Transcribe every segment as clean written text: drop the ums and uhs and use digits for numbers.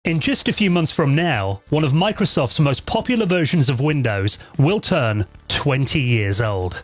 In just a few months from now, one of Microsoft's most popular versions of Windows will turn 20 years old.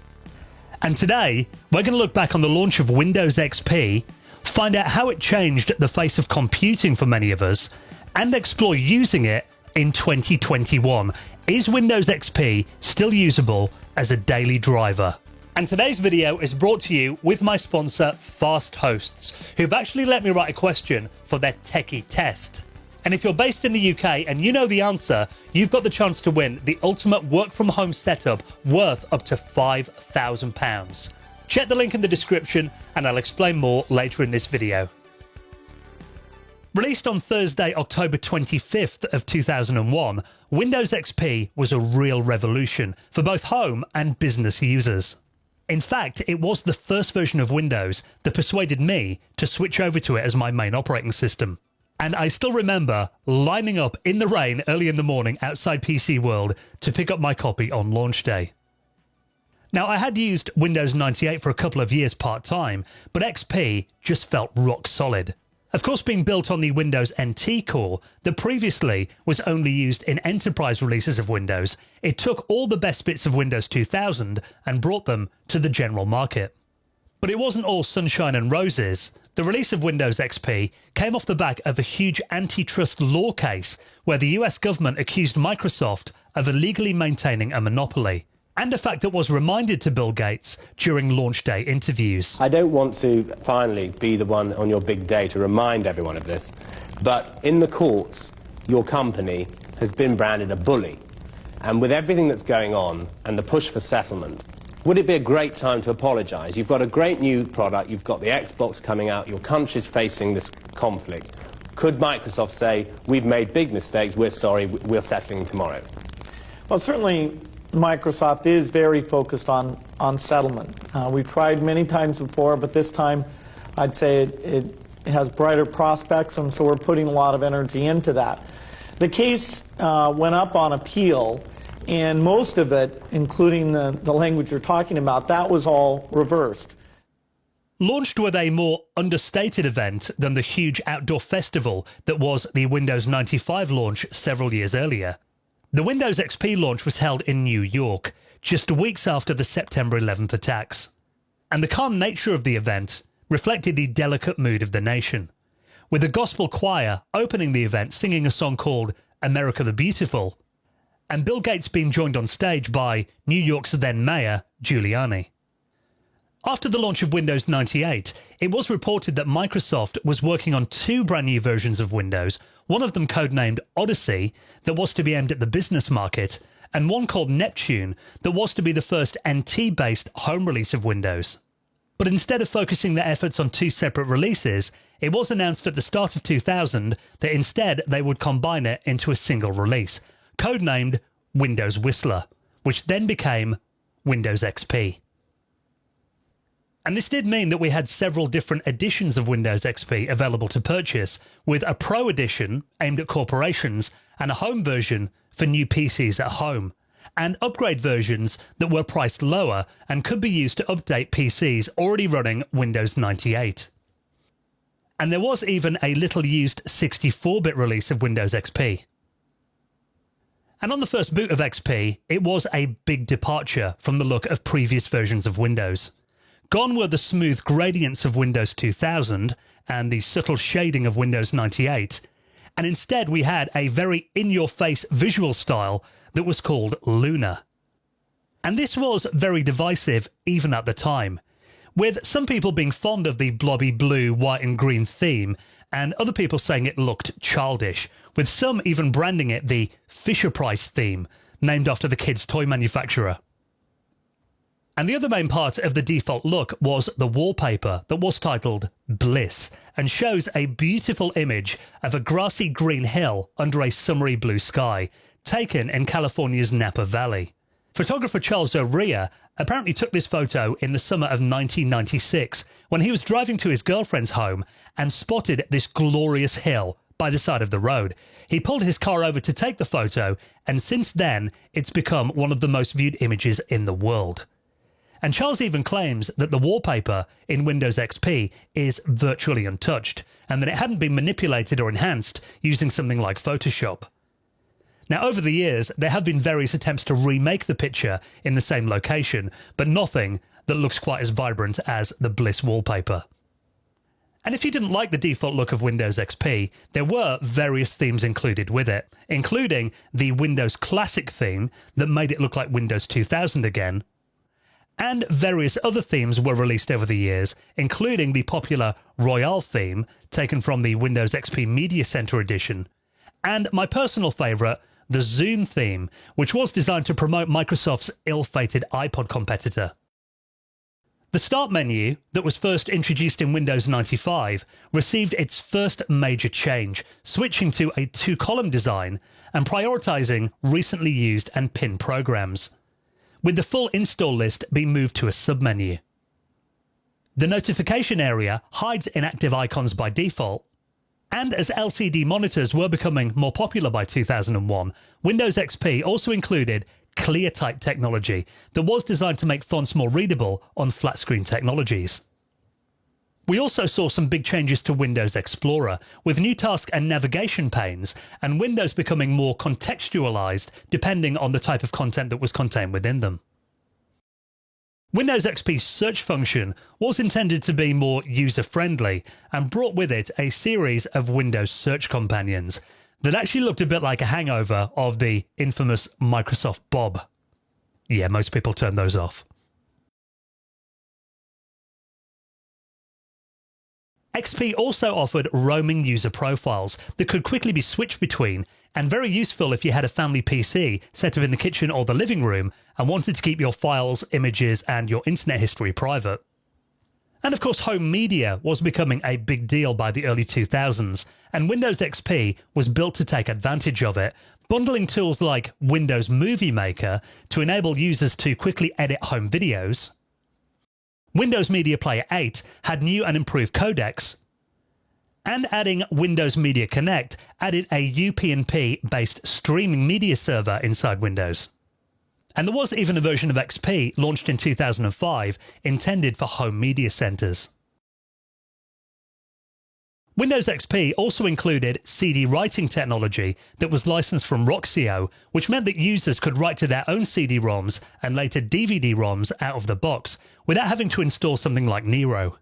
And today, we're going to look back on the launch of Windows XP, find out how it changed the face of computing for many of us, and explore using it in 2021. Is Windows XP still usable as a daily driver? And today's video is brought to you with my sponsor, Fast Hosts, who've actually let me write a question for their techie test. And if you're based in the UK and you know the answer, you've got the chance to win the ultimate work-from-home setup worth up to £5,000. Check the link in the description and I'll explain more later in this video. Released on Thursday, October 25th of 2001, Windows XP was a real revolution for both home and business users. In fact, it was the first version of Windows that persuaded me to switch over to it as my main operating system. And I still remember lining up in the rain early in the morning outside PC World to pick up my copy on launch day. Now, I had used Windows 98 for a couple of years part-time, but XP just felt rock solid. Of course, being built on the Windows NT core that previously was only used in enterprise releases of Windows, it took all the best bits of Windows 2000 and brought them to the general market. But it wasn't all sunshine and roses. The release of Windows XP came off the back of a huge antitrust law case where the US government accused Microsoft of illegally maintaining a monopoly, and a fact that was reminded to Bill Gates during launch day interviews. I don't want to finally be the one on your big day to remind everyone of this, but in the courts, your company has been branded a bully. And with everything that's going on and the push for settlement, would it be a great time to apologise? You've got a great new product, you've got the Xbox coming out, your country's facing this conflict. Could Microsoft say, we've made big mistakes, we're sorry, we're settling tomorrow? Well, certainly Microsoft is very focused on settlement. We've tried many times before, but this time I'd say it has brighter prospects, and so we're putting a lot of energy into that. The case went up on appeal, and most of it, including the language you're talking about, that was all reversed. Launched with a more understated event than the huge outdoor festival that was the Windows 95 launch several years earlier, the Windows XP launch was held in New York, just weeks after the September 11th attacks. And the calm nature of the event reflected the delicate mood of the nation, with a gospel choir opening the event singing a song called America the Beautiful, and Bill Gates being joined on stage by New York's then mayor, Giuliani. After the launch of Windows 98, it was reported that Microsoft was working on two brand new versions of Windows, one of them codenamed Odyssey, that was to be aimed at the business market, and one called Neptune, that was to be the first NT-based home release of Windows. But instead of focusing their efforts on two separate releases, it was announced at the start of 2000 that instead they would combine it into a single release, codenamed Windows Whistler, which then became Windows XP. And this did mean that we had several different editions of Windows XP available to purchase, with a Pro edition aimed at corporations and a home version for new PCs at home, and upgrade versions that were priced lower and could be used to update PCs already running Windows 98. And there was even a little used 64-bit release of Windows XP. And on the first boot of XP, it was a big departure from the look of previous versions of Windows. Gone were the smooth gradients of Windows 2000 and the subtle shading of Windows 98, and instead we had a very in-your-face visual style that was called Lunar. And this was very divisive even at the time, with some people being fond of the blobby blue, white and green theme, and other people saying it looked childish, with some even branding it the Fisher-Price theme, named after the kids' toy manufacturer. And the other main part of the default look was the wallpaper that was titled Bliss, and shows a beautiful image of a grassy green hill under a summery blue sky, taken in California's Napa Valley. Photographer Charles O'Rea apparently took this photo in the summer of 1996 when he was driving to his girlfriend's home and spotted this glorious hill by the side of the road. He pulled his car over to take the photo, and since then it's become one of the most viewed images in the world. And Charles even claims that the wallpaper in Windows XP is virtually untouched, and that it hadn't been manipulated or enhanced using something like Photoshop. Now, over the years, there have been various attempts to remake the picture in the same location, but nothing that looks quite as vibrant as the Bliss wallpaper. And if you didn't like the default look of Windows XP, there were various themes included with it, including the Windows Classic theme that made it look like Windows 2000 again, and various other themes were released over the years, including the popular Royale theme, taken from the Windows XP Media Center edition, and my personal favourite, the Zoom theme, which was designed to promote Microsoft's ill-fated iPod competitor. The Start menu, that was first introduced in Windows 95, received its first major change, switching to a two-column design and prioritising recently used and pinned programs, with the full install list being moved to a submenu. The notification area hides inactive icons by default, and as LCD monitors were becoming more popular by 2001, Windows XP also included ClearType technology that was designed to make fonts more readable on flat screen technologies. We also saw some big changes to Windows Explorer, with new task and navigation panes, and Windows becoming more contextualized depending on the type of content that was contained within them. Windows XP's search function was intended to be more user-friendly and brought with it a series of Windows search companions that actually looked a bit like a hangover of the infamous Microsoft Bob. Yeah, most people turned those off. XP also offered roaming user profiles that could quickly be switched between, and very useful if you had a family PC set up in the kitchen or the living room and wanted to keep your files, images, and your internet history private. And of course, home media was becoming a big deal by the early 2000s, and Windows XP was built to take advantage of it, bundling tools like Windows Movie Maker to enable users to quickly edit home videos. Windows Media Player 8 had new and improved codecs, and adding Windows Media Connect added a UPnP-based streaming media server inside Windows. And there was even a version of XP launched in 2005 intended for home media centers. Windows XP also included CD writing technology that was licensed from Roxio, which meant that users could write to their own CD-ROMs and later DVD-ROMs out of the box without having to install something like Nero.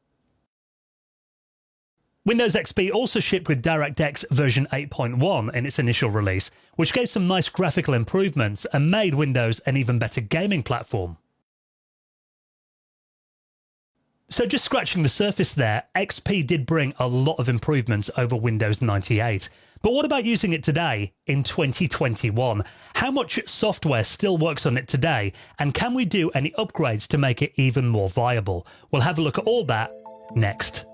Windows XP also shipped with DirectX version 8.1 in its initial release, which gave some nice graphical improvements and made Windows an even better gaming platform. So just scratching the surface there, XP did bring a lot of improvements over Windows 98. But what about using it today, in 2021? How much software still works on it today, and can we do any upgrades to make it even more viable? We'll have a look at all that next.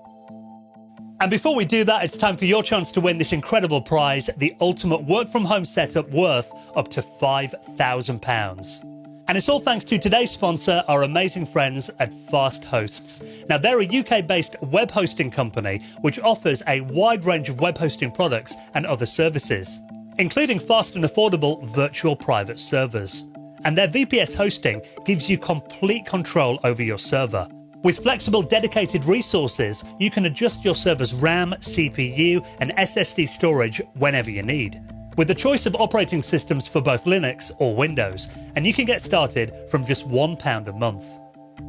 And before we do that, it's time for your chance to win this incredible prize, the ultimate work-from-home setup worth up to £5,000. And it's all thanks to today's sponsor, our amazing friends at Fast Hosts. Now, they're a UK-based web hosting company which offers a wide range of web hosting products and other services, including fast and affordable virtual private servers. And their VPS hosting gives you complete control over your server. With flexible, dedicated resources, you can adjust your server's RAM, CPU, and SSD storage whenever you need, with the choice of operating systems for both Linux or Windows, and you can get started from just £1 a month.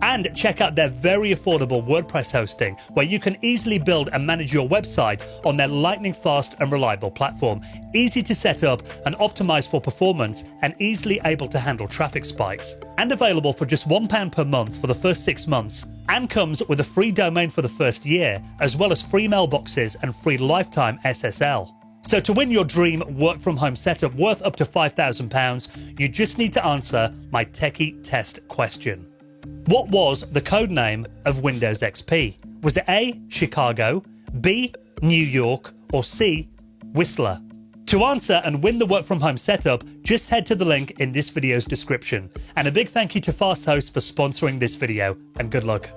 And check out their very affordable WordPress hosting, where you can easily build and manage your website on their lightning fast and reliable platform, easy to set up and optimize for performance, and easily able to handle traffic spikes. And available for just £1 per month for the first 6 months, and comes with a free domain for the first year, as well as free mailboxes and free lifetime SSL. So to win your dream work-from-home setup worth up to £5,000, you just need to answer my techie test question. What was the code name of Windows XP? Was it A, Chicago, B, New York, or C, Whistler? To answer and win the work-from-home setup, just head to the link in this video's description. And a big thank you to Fast Host for sponsoring this video, and good luck.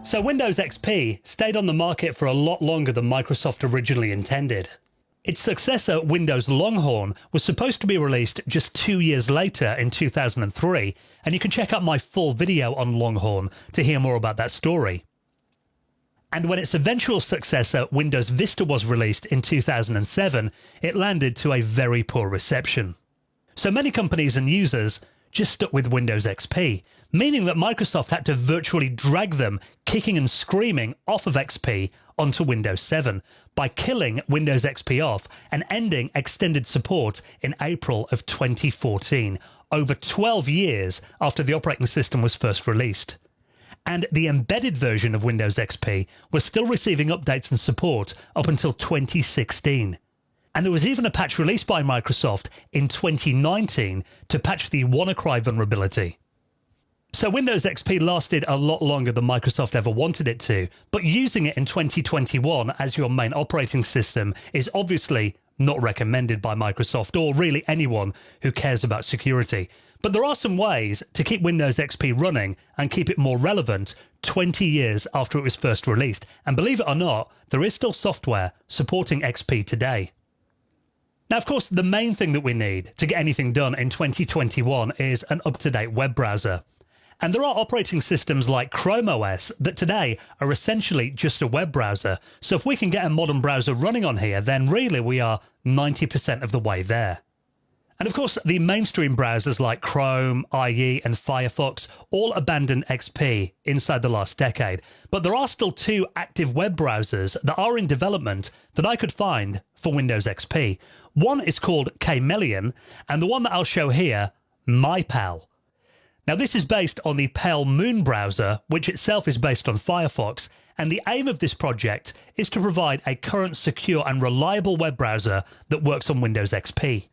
So Windows XP stayed on the market for a lot longer than Microsoft originally intended. Its successor, Windows Longhorn, was supposed to be released just 2 years later in 2003, and you can check out my full video on Longhorn to hear more about that story. And when its eventual successor, Windows Vista, was released in 2007, it landed to a very poor reception. So many companies and users just stuck with Windows XP, meaning that Microsoft had to virtually drag them, kicking and screaming, off of XP onto Windows 7 by killing Windows XP off and ending extended support in April of 2014, over 12 years after the operating system was first released. And the embedded version of Windows XP was still receiving updates and support up until 2016. And there was even a patch released by Microsoft in 2019 to patch the WannaCry vulnerability. So Windows XP lasted a lot longer than Microsoft ever wanted it to, but using it in 2021 as your main operating system is obviously not recommended by Microsoft or really anyone who cares about security. But there are some ways to keep Windows XP running and keep it more relevant 20 years after it was first released. And believe it or not, there is still software supporting XP today. Now, of course, the main thing that we need to get anything done in 2021 is an up-to-date web browser. And there are operating systems like Chrome OS that today are essentially just a web browser. So if we can get a modern browser running on here, then really we are 90% of the way there. And of course, the mainstream browsers like Chrome, IE and Firefox all abandoned XP inside the last decade. But there are still 2 active web browsers that are in development that I could find for Windows XP. One is called Chameleon, and the one that I'll show here, MyPal. Now, this is based on the Pale Moon browser, which itself is based on Firefox, and the aim of this project is to provide a current, secure and reliable web browser that works on Windows XP.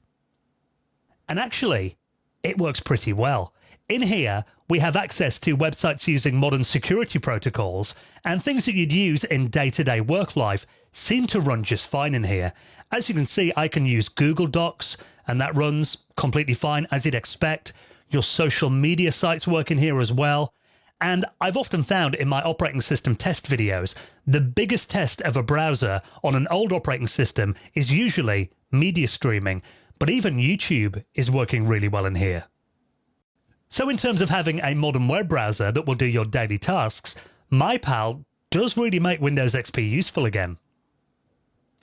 And actually, it works pretty well. In here, we have access to websites using modern security protocols, and things that you'd use in day-to-day work life seem to run just fine in here. As you can see, I can use Google Docs, and that runs completely fine, as you'd expect. Your social media sites work in here as well. And I've often found in my operating system test videos, the biggest test of a browser on an old operating system is usually media streaming, but even YouTube is working really well in here. So in terms of having a modern web browser that will do your daily tasks, MyPal does really make Windows XP useful again.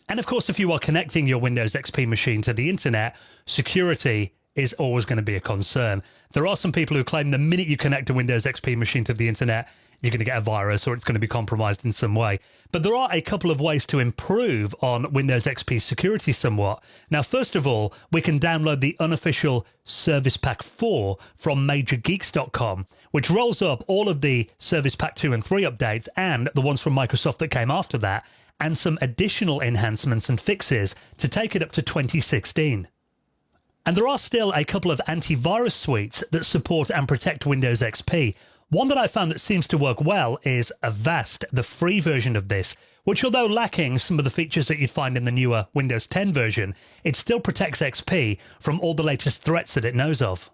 And of course, if you are connecting your Windows XP machine to the internet, security is always going to be a concern. There are some people who claim the minute you connect a Windows XP machine to the internet, you're going to get a virus or it's going to be compromised in some way. But there are a couple of ways to improve on Windows XP security somewhat. Now, first of all, we can download the unofficial Service Pack 4 from MajorGeeks.com, which rolls up all of the Service Pack 2 and 3 updates and the ones from Microsoft that came after that, and some additional enhancements and fixes to take it up to 2016. And there are still a couple of antivirus suites that support and protect Windows XP. One that I found that seems to work well is Avast, the free version of this, which, although lacking some of the features that you'd find in the newer Windows 10 version, it still protects XP from all the latest threats that it knows of.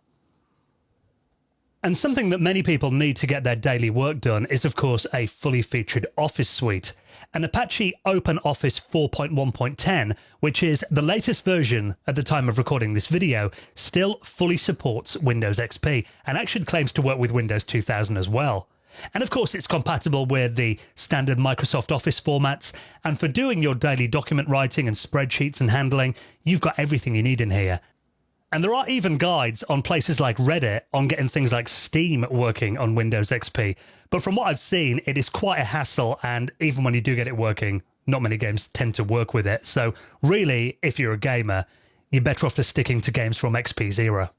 And something that many people need to get their daily work done is, of course, a fully featured Office suite. And Apache OpenOffice 4.1.10, which is the latest version at the time of recording this video, still fully supports Windows XP and actually claims to work with Windows 2000 as well. And of course, it's compatible with the standard Microsoft Office formats. And for doing your daily document writing and spreadsheets and handling, you've got everything you need in here. And there are even guides on places like Reddit on getting things like Steam working on Windows XP. But from what I've seen, it is quite a hassle, and even when you do get it working, not many games tend to work with it. So really, if you're a gamer, you're better off just sticking to games from XP's era.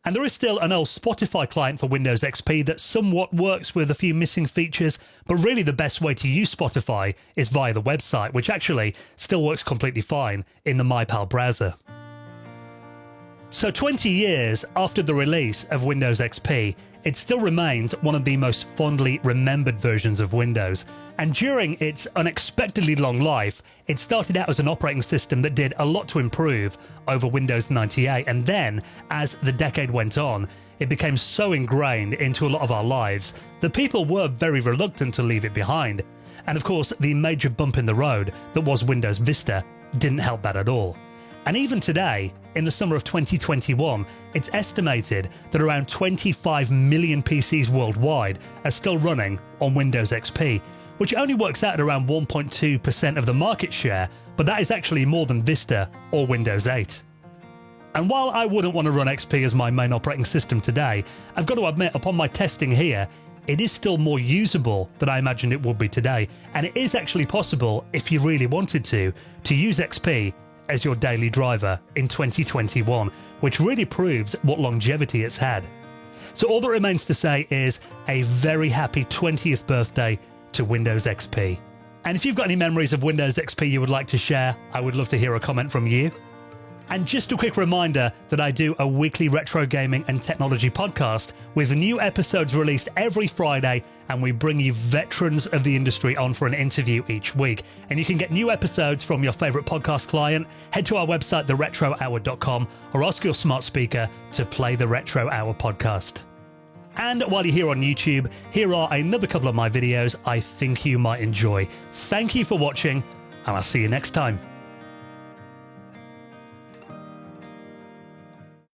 And there is still an old Spotify client for Windows XP that somewhat works with a few missing features, but really the best way to use Spotify is via the website, which actually still works completely fine in the MyPal browser. So 20 years after the release of Windows XP, it still remains one of the most fondly remembered versions of Windows. And during its unexpectedly long life, it started out as an operating system that did a lot to improve over Windows 98. And then, as the decade went on, it became so ingrained into a lot of our lives that people were very reluctant to leave it behind. And of course, the major bump in the road that was Windows Vista didn't help that at all. And even today, in the summer of 2021, it's estimated that around 25 million PCs worldwide are still running on Windows XP, which only works out at around 1.2% of the market share, but that is actually more than Vista or Windows 8. And while I wouldn't want to run XP as my main operating system today, I've got to admit, upon my testing here, it is still more usable than I imagined it would be today, and it is actually possible, if you really wanted to use XP as your daily driver in 2021, which really proves what longevity it's had. So all that remains to say is a very happy 20th birthday to Windows XP. And if you've got any memories of Windows XP you would like to share, I would love to hear a comment from you. And just a quick reminder that I do a weekly retro gaming and technology podcast with new episodes released every Friday, and we bring you veterans of the industry on for an interview each week. And you can get new episodes from your favorite podcast client. Head to our website, theretrohour.com, or ask your smart speaker to play the Retro Hour podcast. And while you're here on YouTube, here are another couple of my videos I think you might enjoy. Thank you for watching, and I'll see you next time.